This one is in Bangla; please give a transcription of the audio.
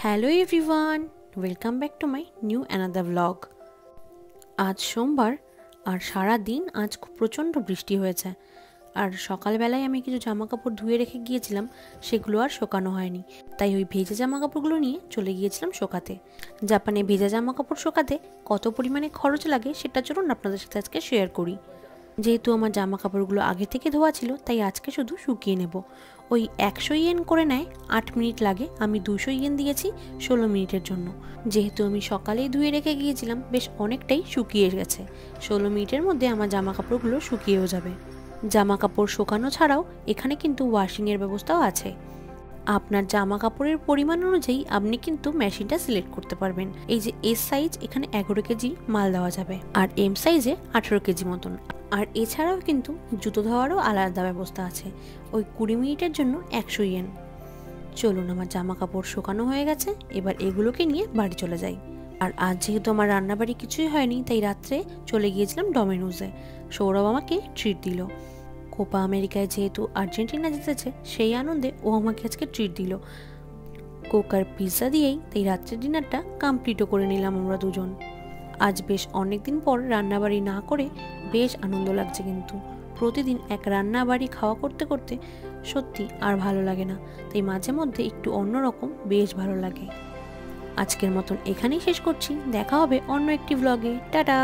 Hello everyone, welcome back to my new another blog. আজ সোমবার আর সারা দিন আজ খুব প্রচণ্ড বৃষ্টি হয়েছে। আর সকালবেলায় আমি কিছু জামা কাপড় ধুয়ে রেখে গিয়েছিলাম, সেগুলো আর শোকানো হয়নি, তাই ওই ভেজা জামা কাপড়গুলো নিয়ে চলে গিয়েছিলাম শোকাতে। জাপানে ভেজা জামা কাপড় শোকাতে কত পরিমাণে খরচ লাগে সেটা চলুন আপনাদের সাথে আজকে শেয়ার করি। যেহেতু আমার জামা কাপড়গুলো আগে থেকে ধোয়া ছিল, তাই আজকে শুধু শুকিয়ে নেব। ওই 100 ইয়েন করে নেয়, 8 মিনিট লাগে। আমি 200 ইয়েন দিয়েছি 16 মিনিটের জন্য। যেহেতু আমি সকালেই ধুয়ে রেখে গিয়েছিলাম, বেশ অনেকটাই শুকিয়ে গেছে। 16 মিনিটের মধ্যে আমার জামা কাপড়গুলো শুকিয়েও যাবে। জামা কাপড় শুকানো ছাড়াও এখানে কিন্তু ওয়াশিংয়ের ব্যবস্থাও আছে। আপনার জামা কাপড়ের পরিমাণ অনুযায়ী আপনি কিন্তু মেশিনটা সিলেক্ট করতে পারবেন। এই যে এস সাইজ, এখানে 11 কেজি মাল দেওয়া যাবে, আর এম সাইজে 18 কেজি মতন। আর এছাড়াও কিন্তু জুতো ধোয়ারও আলাদা ব্যবস্থা আছে, ওই 20 মিনিটের জন্য 100 ইয়েন। চলুন, আমার জামা কাপড় শুকানো হয়ে গেছে, এবার এগুলোকে নিয়ে বাড়ি চলে যাই। আর আজ যেহেতু আমার রান্নাবাড়ি কিছুই হয়নি, তাই রাত্রে চলে গিয়েছিলাম ডমিনোজে। সৌরভ আমাকে ট্রিট দিল। কোপা আমেরিকায় যেহেতু আর্জেন্টিনা জিতেছে, সেই আনন্দে ও আমাকে আজকে ট্রিট দিল কোকার পিৎজা দিয়েই। তাই রাত্রের ডিনারটা কমপ্লিটও করে নিলাম আমরা দুজন। আজ বেশ অনেকদিন পর রান্নাবাড়ি না করে বেশ আনন্দ লাগছে, কিন্তু প্রতিদিন এক রান্নাবাড়ি খাওয়া করতে করতে সত্যি আর ভালো লাগে না, তাই মাঝে মধ্যে একটু অন্যরকম বেশ ভালো লাগে। আজকের মতন এখানেই শেষ করছি, দেখা হবে অন্য একটি ব্লগে। টাটা।